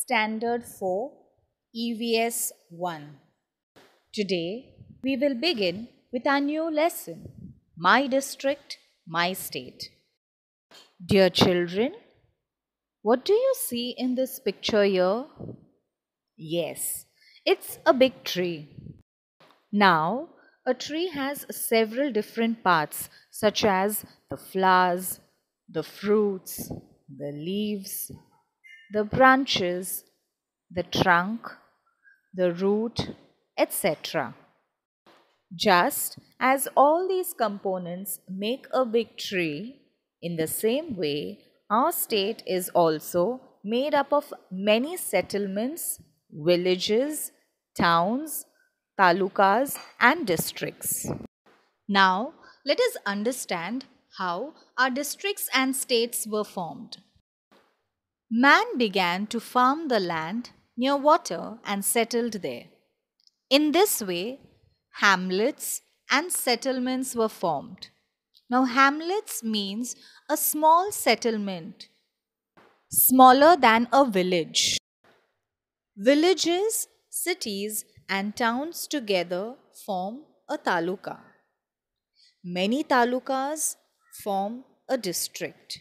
Standard 4 EVS 1. Today we will begin with our new lesson, My District, My State. Dear children, what do you see in this picture here? Yes, it's a big tree. Now, a tree has several different parts such as the flowers, the fruits, the leaves, the branches, the trunk, the root, etc. Just as all these components make a big tree, in the same way, our state is also made up of many settlements, villages, towns, talukas, and districts. Now, let us understand how our districts and states were formed. Man began to farm the land near water and settled there. In this way, hamlets and settlements were formed. Now, hamlets means a small settlement, smaller than a village. Villages, cities, and towns together form a taluka. Many talukas form a district,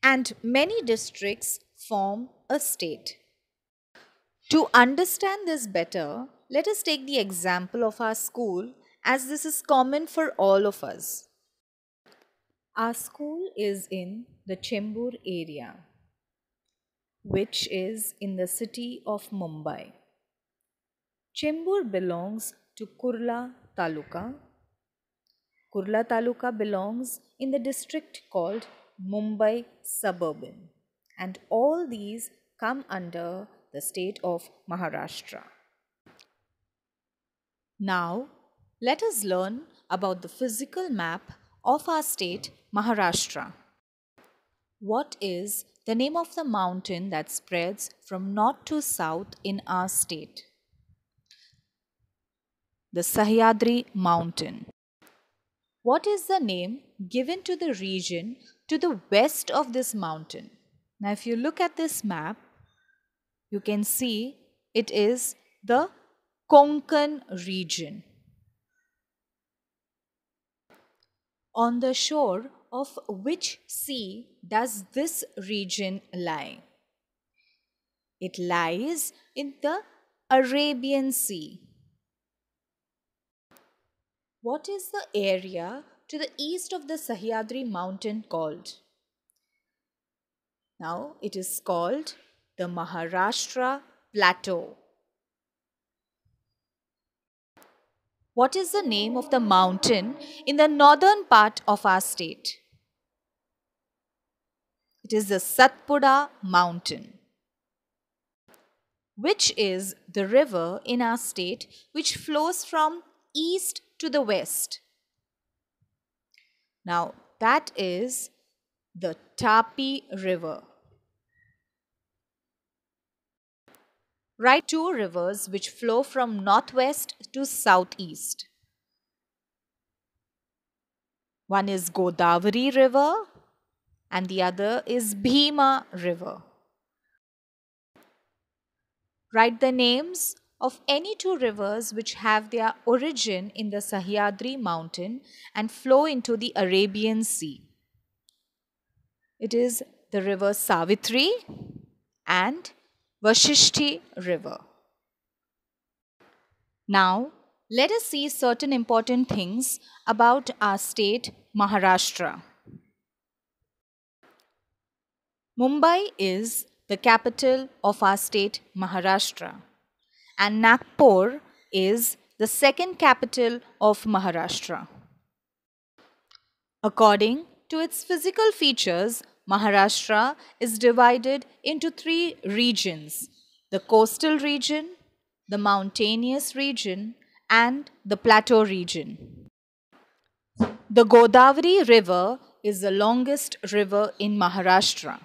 and many districts form a state. To understand this better, let us take the example of our school, as this is common for all of us. Our school is in the Chembur area, which is in the city of Mumbai. Chembur belongs to Kurla Taluka. Kurla Taluka belongs in the district called Mumbai Suburban, and all these come under the state of Maharashtra. Now, let us learn about the physical map of our state Maharashtra. What is the name of the mountain that spreads from north to south in our state? The Sahyadri mountain. What is the name given to the region to the west of this mountain? Now, if you look at this map, you can see it is the Konkan region. On the shore of which sea does this region lie? It lies in the Arabian Sea. What is the area to the east of the Sahyadri mountain called? Now, it is called the Maharashtra Plateau. What is the name of the mountain in the northern part of our state? It is the Satpura mountain. Which is the river in our state which flows from east to the west? Now, that is the Tapi river. Write two rivers which flow from northwest to southeast. One is Godavari river and the other is Bhima river. Write the names of any two rivers which have their origin in the Sahyadri mountain and flow into the Arabian Sea. It is the river Savitri and Vashishti river. Now, let us see certain important things about our state Maharashtra. Mumbai is the capital of our state Maharashtra, and Nagpur is the second capital of Maharashtra. According to its physical features, Maharashtra is divided into three regions: the coastal region, the mountainous region, and the plateau region. The Godavari river is the longest river in Maharashtra.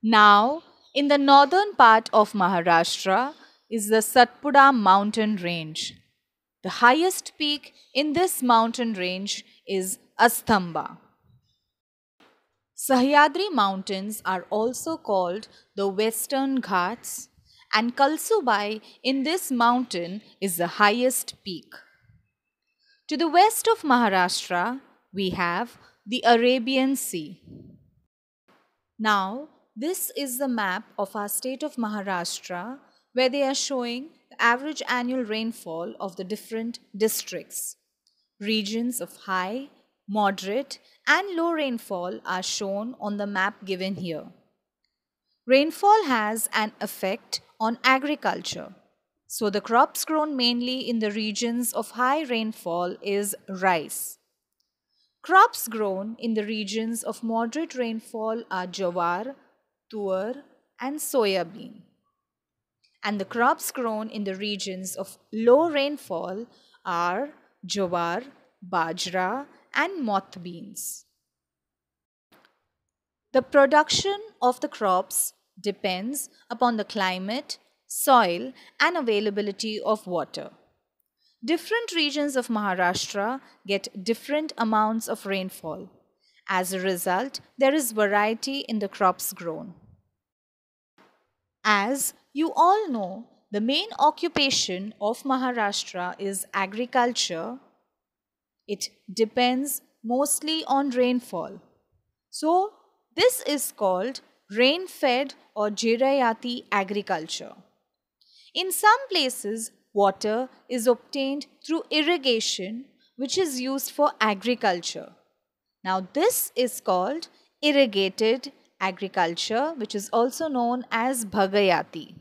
Now, in the northern part of Maharashtra is the Satpura mountain range. The highest peak in this mountain range is Astamba. Sahyadri Mountains are also called the Western Ghats, and Kalsubai in this mountain is the highest peak. To the west of Maharashtra, we have the Arabian Sea. Now, this is the map of our state of Maharashtra where they are showing the average annual rainfall of the different districts. Regions of high, moderate, and low rainfall are shown on the map given here. Rainfall has an effect on agriculture. So, the crops grown mainly in the regions of high rainfall is rice. Crops grown in the regions of moderate rainfall are jawar, tuar, and soya bean. And the crops grown in the regions of low rainfall are jawar, bajra, and moth beans. The production of the crops depends upon the climate, soil, and availability of water. Different regions of Maharashtra get different amounts of rainfall. As a result, there is variety in the crops grown. As you all know, the main occupation of Maharashtra is agriculture. It depends mostly on rainfall. So, this is called rain fed or Jirayati agriculture. In some places, water is obtained through irrigation, which is used for agriculture. Now, this is called irrigated agriculture, which is also known as Bhagayati.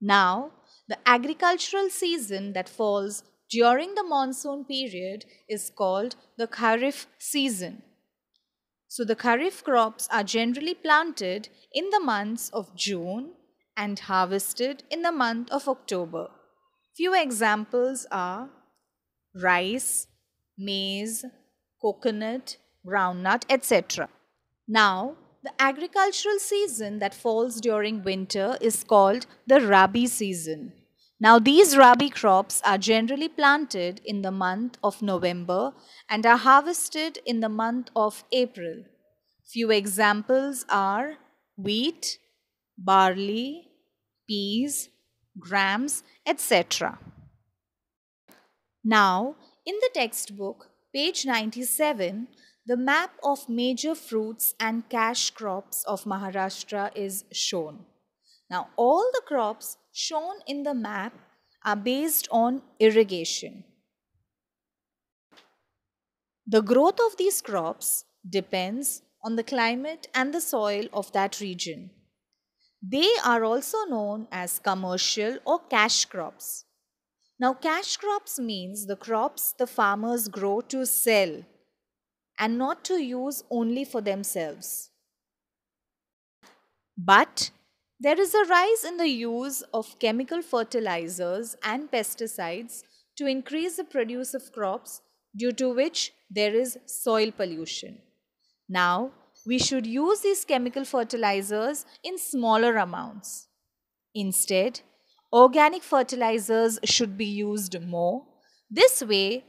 Now, the agricultural season that falls during the monsoon period is called the Kharif season. So, the Kharif crops are generally planted in the months of June and harvested in the month of October. Few examples are rice, maize, coconut, groundnut, etc. Now, the agricultural season that falls during winter is called the Rabi season. Now, these Rabi crops are generally planted in the month of November and are harvested in the month of April. Few examples are wheat, barley, peas, grams, etc. Now, in the textbook, page 97, the map of major fruits and cash crops of Maharashtra is shown. Now, all the crops shown in the map are based on irrigation. The growth of these crops depends on the climate and the soil of that region. They are also known as commercial or cash crops. Now, cash crops means the crops the farmers grow to sell and not to use only for themselves. But there is a rise in the use of chemical fertilizers and pesticides to increase the produce of crops, due to which there is soil pollution. Now, we should use these chemical fertilizers in smaller amounts. Instead, organic fertilizers should be used more. This way,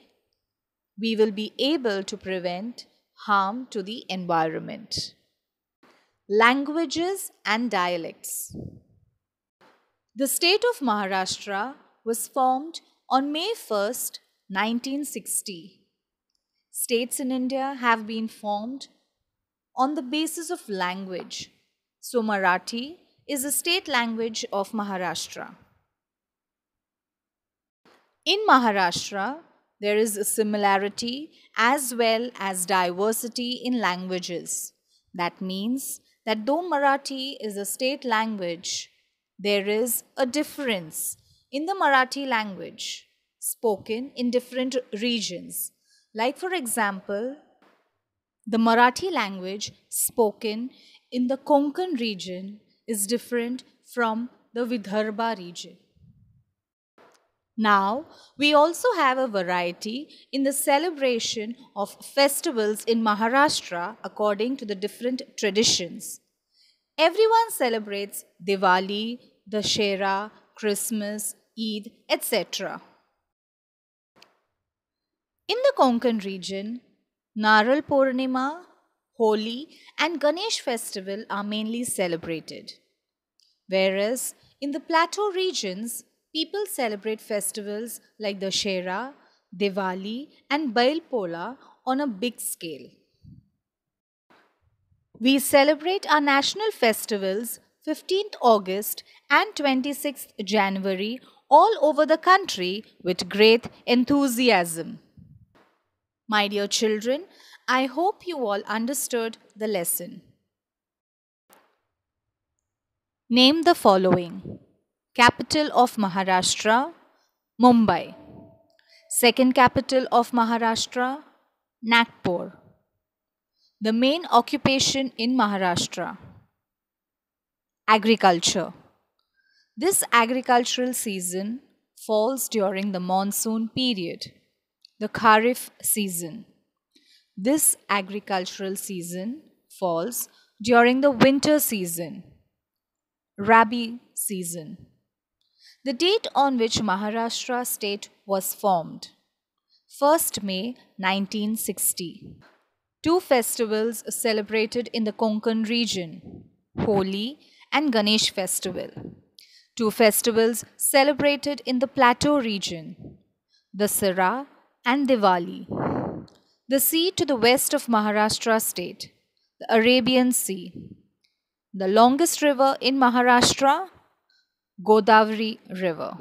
we will be able to prevent harm to the environment. Languages and dialects. The state of Maharashtra was formed on May 1st, 1960. States in India have been formed on the basis of language. So, Marathi is the state language of Maharashtra. In Maharashtra, there is a similarity as well as diversity in languages. That means that though Marathi is a state language, there is a difference in the Marathi language spoken in different regions. Like, for example, the Marathi language spoken in the Konkan region is different from the Vidarbha region. Now, we also have a variety in the celebration of festivals in Maharashtra according to the different traditions. Everyone celebrates Diwali, Dashera, Christmas, Eid, etc. In the Konkan region, Naral Purnima, Holi and Ganesh festival are mainly celebrated. Whereas in the plateau regions, people celebrate festivals like Dussehra, Diwali, and Bail Pola on a big scale. We celebrate our national festivals 15th August and 26th January all over the country with great enthusiasm. My dear children, I hope you all understood the lesson. Name the following: Capital of Maharashtra, Mumbai. Second capital of Maharashtra, Nagpur. The main occupation in Maharashtra, agriculture. This agricultural season falls during the monsoon period, the Kharif season. This agricultural season falls during the winter season, Rabi season. The date on which Maharashtra state was formed, 1st May 1960. Two festivals celebrated in the Konkan region, Holi and Ganesh festival. Two festivals celebrated in the plateau region, Dussehra and Diwali. The sea to the west of Maharashtra state, the Arabian Sea. The longest river in Maharashtra, Godavari River.